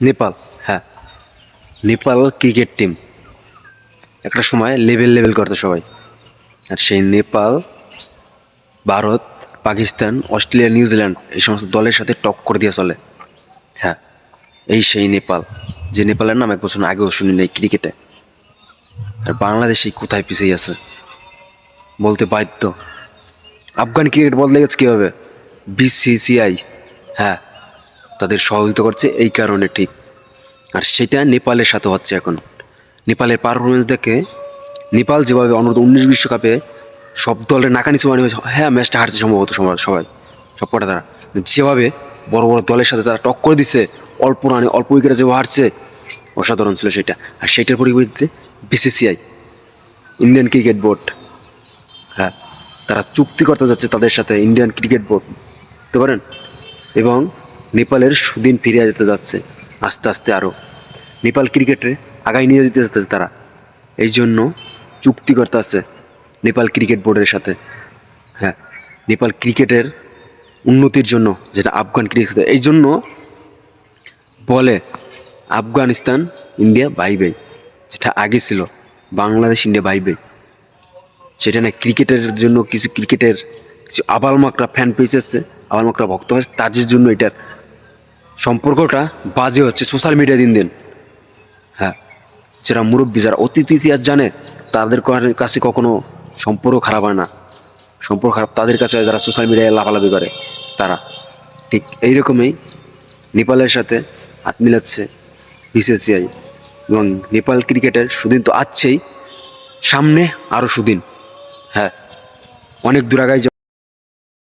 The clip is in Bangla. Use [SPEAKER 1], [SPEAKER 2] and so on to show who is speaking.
[SPEAKER 1] নেপাল, হ্যাঁ, নেপাল ক্রিকেট টিম একটা সময় লেভেল লেভেল করতো সবাই। আর সেই নেপাল ভারত, পাকিস্তান, অস্ট্রেলিয়া, নিউজিল্যান্ড এই সমস্ত দলের সাথে টপ করে দিয়ে চলে। হ্যাঁ, এই সেই নেপাল, যে নেপালের নাম এক বছর আগেও শুনি নাই ক্রিকেটে। আর বাংলাদেশে কোথায় পিছিয়ে আছে বলতে বাধ্য। আফগান ক্রিকেট বদলে গেছে কীভাবে? বিসিসিআই, হ্যাঁ, তাদের সহযোগিতা করছে এই কারণে ঠিক। আর সেটা নেপালের সাথে হচ্ছে এখন। নেপালের পারফরমেন্স দেখে নেপাল যেভাবে অনূর্ধ্ব-19 বিশ্বকাপে সব দলের নাকানি চুবানি হয়েছে, হ্যাঁ ম্যাচটা হারছে সম্ভবত সবাই সব কটা তারা, যেভাবে বড় বড় দলের সাথে তারা টক্কর দিচ্ছে, অল্প রানে অল্প উইকেটে যেভাবে হারছে, অসাধারণ ছিল সেটা। আর সেইটার পরিবর্তে বিসিসিআই, ইন্ডিয়ান ক্রিকেট বোর্ড, হ্যাঁ, তারা চুক্তি করতে যাচ্ছে তাদের সাথে, ইন্ডিয়ান ক্রিকেট বোর্ড, বুঝতে পারেন? এবং নেপালের সুদিন ফিরে যেতে যাচ্ছে আস্তে আস্তে। আরও নেপাল ক্রিকেটে আগায় নিয়ে যেতে যাচ্ছে তারা, এই জন্য চুক্তি করতে আছে নেপাল ক্রিকেট বোর্ডের সাথে। হ্যাঁ, নেপাল ক্রিকেটের উন্নতির জন্য, যেটা আফগান ক্রিকেট, এই জন্য বলে আফগানিস্তান ইন্ডিয়া বাই বাই, যেটা আগে ছিল বাংলাদেশ ইন্ডিয়া বাই বাই, সেটা না। ক্রিকেটের জন্য কিছু ক্রিকেটের কিছু আবালমাকড়া ফ্যান পেজ আছে, আবালমাকড়া ভক্ত আছে, তাদের জন্য এটার সম্পর্কটা বাজে হচ্ছে সোশ্যাল মিডিয়া দিন দিন। হ্যাঁ, যারা মুরব্বী, যারা অতীত ইতিহাস জানে, তাদের কাছে কখনো সম্পর্ক খারাপ হয় না। সম্পর্ক খারাপ তাদের কাছে হয় যারা সোশ্যাল মিডিয়ায় লাফালাফি করে। তারা ঠিক এইরকমই নেপালের সাথে হাত মিলাচ্ছে বিসিসিআই। এবং নেপাল ক্রিকেটের সুদিন তো আসছেই, সামনে আরও সুদিন। হ্যাঁ, অনেক দূর আগায়